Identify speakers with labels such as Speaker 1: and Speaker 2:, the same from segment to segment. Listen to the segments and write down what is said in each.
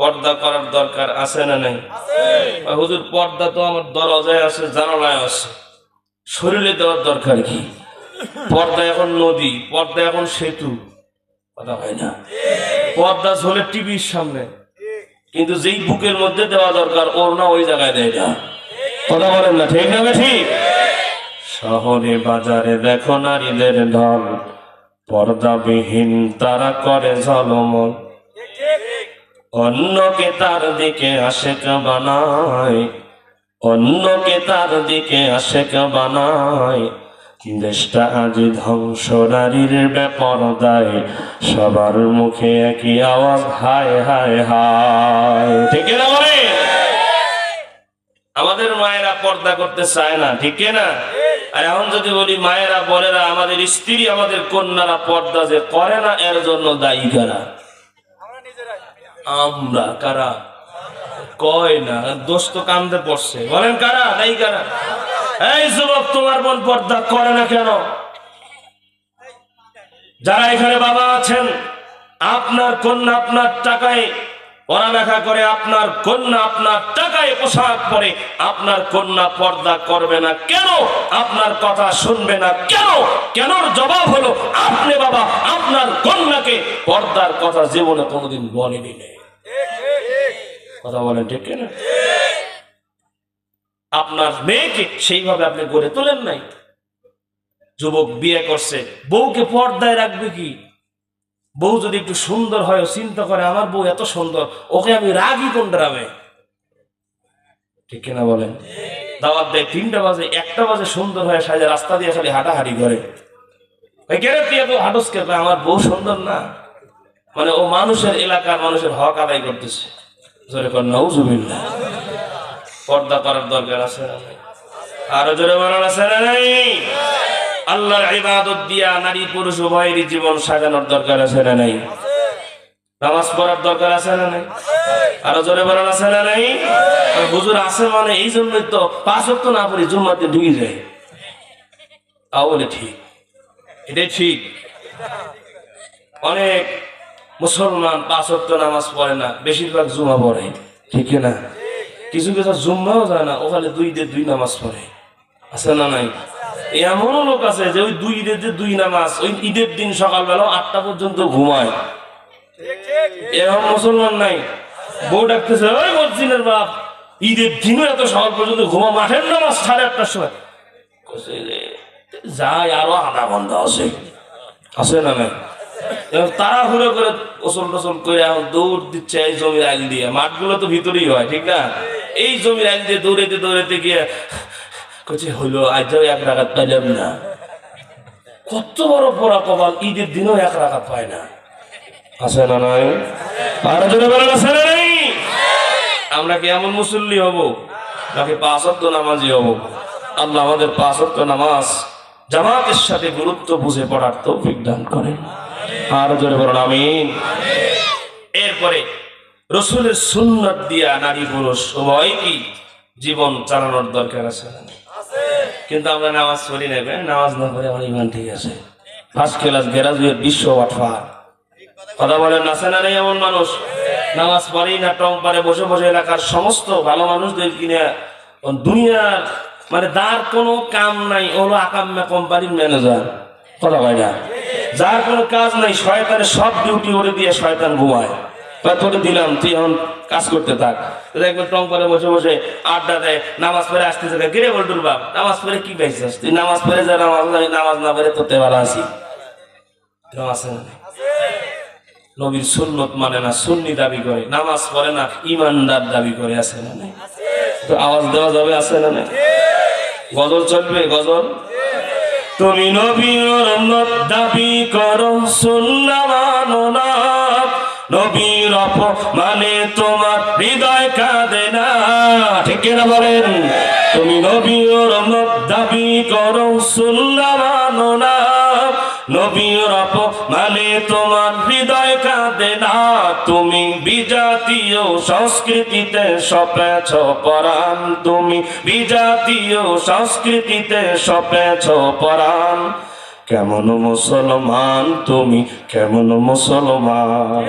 Speaker 1: পর্দা করার দরকার আছে না নাই? হুজুর পর্দা তো আমার দরজায় আছে, জানালায় আছে, শরীরে দেওয়ার দরকার কি? পর্দা এখন নদী, পর্দা এখন সেতু, কথা হয় না? পর্দা ঝোলে টিভির সামনে, কিন্তু যেই বুকের মধ্যে দেওয়া দরকার ওর না ওই জায়গায় দেয় না, কথা বলেন না? ঠিক না ঠিক? শহরে বাজারে দেখো নারীদের ঢল, পর্দাবিহীন তারা করে ঝলমল, অন্যকে তার দিকে আশেক বানায়, অন্যকে তার দিকে আশেক বানায়। দেশটা আজ ধ্বংস নারীর বেপরদায়, সবার মুখে একই আওয়াজ, হায় হায় হায়। ঠিক না বলে? আমাদের মায়েরা পর্দা করতে চায় না, ঠিক না? আর এখন যদি বলি মায়েরা বোনেরা, আমাদের স্ত্রী আমাদের কন্যারা পর্দা যে করে না, এর জন্য দায়ী কারা? আমরা। কারা? কয় না, দোষ তো কান্দে পড়ছে, বলেন কারা দায়ী কারা? এই যুবক, তোমার বোন পর্দা করে না কেন? যারা এখানে বাবা আছেন, আপনার কন্যা আপনার টাকায় পড়ালেখা করে, আপনার কন্যা আপনার টাকায় পোশাক পরে, আপনার কন্যা পর্দা করবে না কেন? আপনার কথা শুনবে না কেন? কেনর জবাব হলো আপনি বাবা আপনার কন্যাকে পর্দার কথা জীবনে কোনোদিন বলেনি। কথা বলেন ঠিক না? আপনার মেয়েকে সেইভাবে আপনি গড়ে তোলেন নাই। যুবক বিয়ে করছে, বউকে পর্দায় রাখবে কি? বউ যদি একটু সুন্দর হয়, চিন্তা করে আমার বউ এত সুন্দর, ওকে আমি রাগি কোন ড্রামে, ঠিক কিনা বলেন? দাওয়াত দেয় 3টা বাজে, 1টা বাজে সুন্দর হয়ে সাজে রাস্তা দিয়ে খালি হাঁটাহাঁটি করে, হাঁটস কে? আমার বউ সুন্দর না, মানে ও মানুষের এলাকার মানুষের হক আদায় করতেছে। জোরে কর নাউজুবিল্লাহ। পর্দা করার দরকার আছে না? আরো জোরে বলার আছে না নাই? আল্লাহর ইবাদত দিয়া নারী পুরুষ উভয়েরই জীবন সাজানোর দরকার আছে না নাই? নামাজ পড়ার দরকার আছে না নাই? আরো জোরে বলার আছে না নাই? হুজুর আছে মানে এই জন্যই তো 5 ওয়াক্ত না পড়ি জুম্মাতে ঢুকে যায়। বলে ঠিক, এটাই ঠিক। অনেক মুসলমান 5 ওয়াক্ত নামাজ পড়ে না, বেশিরভাগ জুমা পড়ে, ঠিক না? কিছু কিছু জুম্মাও যায় না, ওখানে 2 ঈদের 2 নামাজ পড়ে, আছে না নাই? এমনও লোক আছে যে ওই 2 ঈদের যে 2 নামাজ, ওই ঈদের দিন সকালবেলা 8টা পর্যন্ত ঘুমায়। এরকম মুসলমান নাই? বউ ডাকতেছে, ওই মসজিদের বাপ, ঈদের দিনও এত সকাল পর্যন্ত ঘুমা, মাঠের নামাজ 8:30টার সময় যাই, আরো আধা ঘন্টা আছে, আছে না নাই? তাড়াহুড়ো করে ওসল টসল করে এখন দৌড় দিচ্ছে এই জমির আইল দিয়ে। মাঠগুলো তো ভিতরেই হয়, ঠিক না? এই জমির আইল দিয়ে দৌড়াইতে দৌড়াইতে গিয়ে কচ্ছে হইলো আজও 1 রাকাত পাইলাম না। কত বড় পোড়া কপাল, ঈদের দিনও 1 রাকাত পায় না, আছে না নাই? আর জোরে বলেন আছে না নাই? আমরা কি এমন মুসল্লি হব নাকি 5 ওয়াক্ত নামাজি হব? আল্লাহ আমাদের 5 ওয়াক্ত নামাজ জামাতের সাথে গুরুত্ব বুঝে পড়ার তৌফিক দান করেন। আর জোরে বলেন আমিন। এরপরে রাসূলের সুন্নাত দিয়া নারী পুরুষ উভয় কি জীবন চালানোর দরকার আছে? কিন্তু আমরা নামাজ পড়ি না, নামাজ না পড়ে আমার ইমান ঠিক আছে, ফার্স্ট ক্লাস গ্রাজুয়েট, বিশ্ব ওয়াটফার, কথা বলেন আছে না নাই? এমন মানুষ নামাজ পড়েই না, টং পারে বসে বসে এলাকার সমস্ত ভালো মানুষদের কিনে দুনিয়ার মানে যার কোনো কাম নাই, ওলো আকাম্মা কোম্পানির ম্যানেজার, কথা হয় না? যার কোনো কাজ নাই, শয়তানের সব ডিউটি ওরে দিয়ে শয়তান ঘুমায়, তোরে দিলাম তুই এখন কাজ করতে থাক। দেখবেন টং করে বসে বসে আড্ডা দেয়, নামাজ পড়ে আসতেছে, গিরে বলটুর বাপ নামাজ পড়ে কি পাইছিস তুই? নামাজ পড়ে যা, নামাজ না পড়ে তোতে ভালো আছি। নবীর সুন্নত মানে না, সুন্নি দাবি করে, নামাজ পড়ে না, ইমানদার দাবি করে, আছে না নাই? তো আওয়াজ দেওয়া যাবে, আছে না নাই? গজল চলবে, গজল। তুমি নবীর উম্মত দাবি করো, সুন্নাহ মানো না, নবীর অপমানে তোমার হৃদয় কাঁদে না, ঠিক না বলেন? তুমি নবীর উম্মত দাবি করো, সুন্নাহ মানো না, নবীর অপমানে তোমার হৃদয় কাঁদে না। তুমি বিজাতীয় সংস্কৃতিতে সপেছ পরাণ, তুমি বিজাতীয় সংস্কৃতিতে সপেছ পরাণ। কেমন মুসলমান তুমি, কেমন মুসলমান?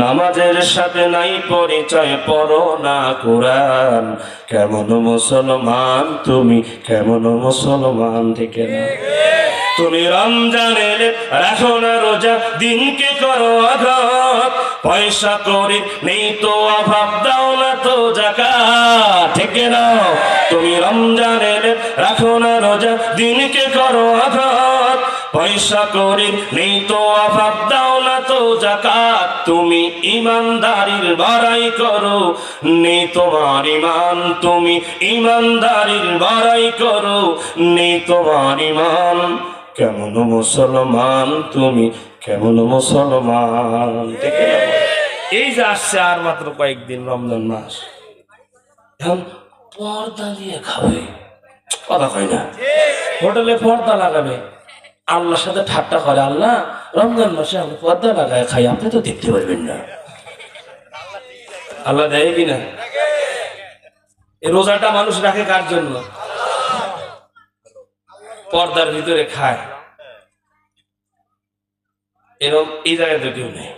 Speaker 1: নামাজের সাথে নাই পরিচয়, পড়ো না কোরআন। কেমন মুসলমান তুমি, কেমন মুসলমান ঠিক না? তুমি রমজানের রাখো না রোজা, দিনকে করো আঘাত, পয়সা করি নেই তো অভাব, দাও না তো যাকাত ঠিক না? তুমি রমজানের রাখো না রোজা, দিনকে করো আঘাত, পয়সা করি নেই তো অভাব, দাও না তো যাকাত। তুমি ইমানদারির বড়াই করো, নেই তোমার ইমান, তুমি ইমানদারির বড়াই করো, নেই তোমার ইমান। কেমন মুসলমান তুমি, কেমন মুসলমান ঠিক না? এই যে আসছে আর মাত্র কয়েকদিন রমজান মাস, এখন পর্দা দিয়ে খাবে, কথা কয় না? হোটেলে পর্দা লাগাবে, আল্লাহর সাথে ঠাট্টা করে, আল্লাহ রমজান মাসে আমি পর্দা লাগায় খাই, আপনি তো দেখতে পারবেন না। আল্লাহ দেয় কিনা? এই রোজাটা মানুষ রাখে কার জন্য? পর্দার ভিতরে খায়, এরকম এই জায়গায় তো কেউ নেই।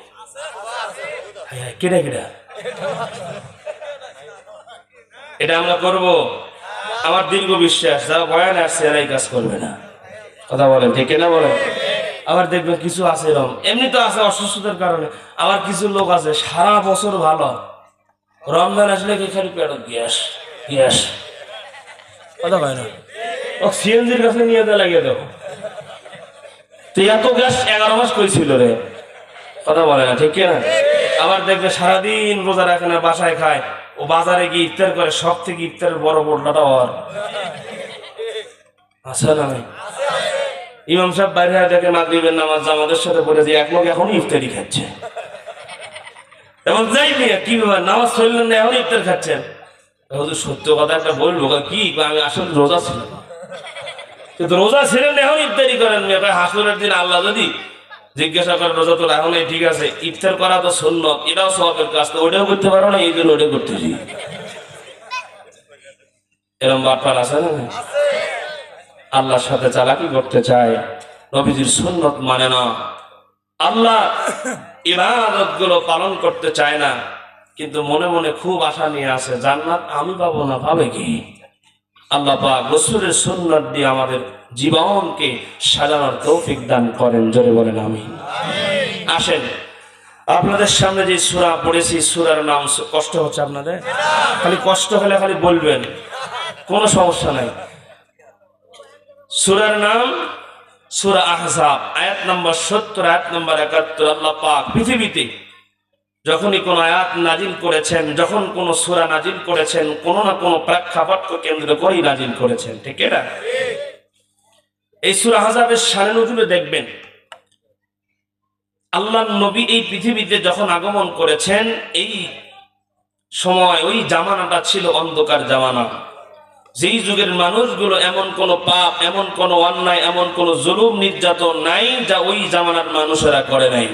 Speaker 1: কেডা কেডা এটা আমরা করব? আমার দীর্ঘ বিশ্বাস যারা বয়ানে আসছে এরা এই কাজ করবে না, কথা বলেন ঠিক না? বলেন। আবার দেখবেন কিছু আছে এরকম, এমনি তো আছে অসুস্থতার কারণে, আবার কিছু লোক আছে সারা বছর ভালো, রমজান আসলে খালি পেটত গ্যাস গ্যাস, কথা কয় না? ও সিএনজির কাছে নিয়ে দেওয়া লাগে তো, এত গ্যাস 11 মাস করেছিল রে, কথা বলে না ঠিক না? আবার দেখবে সারাদিন রোজা রাখে না, বাসায় খায়, ও বাজারে গিয়ে ইফতার করে, সব থেকে ইফতারের বড় বড়টা ওর আছে না? ইমাম সাহেব বাইরে দেখে মাগরিবের নামাজ আমাদের সাথে পড়ে যে এক লোক এখন ইফতারি খাচ্ছে, এবং যাই নিয়ে কি ব্যাপার নামাজ চললেন না এখন ইফতার খাচ্ছেন? সত্য কথা একটা বলবো, কি আমি আসলে রোজা ছিলাম, কিন্তু রোজা ছিলেন এখন ইফতারি করেন। হাসুরের দিন আল্লাহ যদি জিজ্ঞাসা করে রোজা তো রাখো নাই, ঠিক আছে, ইফতার করা তো সুন্নত, এটাও সওয়াবের কাজ, তো ওইটাও করতে পারো না, এই জন্য ওইটা করতেছি। এরকম বাটপার আছে না? আল্লাহর সাথে চালাকি করতে চায়, নবীজির সুন্নত মানে না, আল্লাহ ইবাদত গুলো পালন করতে চায় না, কিন্তু মনে মনে খুব আশা নিয়ে আসে জান্নাত আমি পাবো না, পাবে কি? আল্লাহ পাক রাসূলের সুন্নাত দিয়ে আমাদের জীবনকে সাজানোর তৌফিক দান করেন, জোরে বলেন আমিন। আসেন আপনাদের সামনে যে সূরা পড়েছি, সূরার নাম, কষ্ট হচ্ছে আপনাদের? খালি কষ্ট হলে খালি বলবেন, কোনো সমস্যা নাই। সূরার নাম সূরা আহজাব, আয়াত নম্বর 70, আয়াত নম্বর 71। আল্লাহ পাক পৃথিবীতে যখনই কোন আয়াত নাজিল করেছেন, যখন কোন সূরা নাজিল করেছেন, কোন না কোন প্রেক্ষাপটকে কেন্দ্র করেই নাজিল করেছেন, ঠিক না? এই সূরা আহজাবের শানে নজুলে দেখবেন আল্লাহর নবী এই পৃথিবীতে যখন আগমন করেছেন, এই সময় ওই জামানাটা ছিল অন্ধকার জামানা, যেই যুগের মানুষগুলো এমন কোন পাপ, এমন কোন অন্যায়, এমন কোন জুলুম নির্যাতন নাই যা ওই জামানার মানুষেরা করে নাই।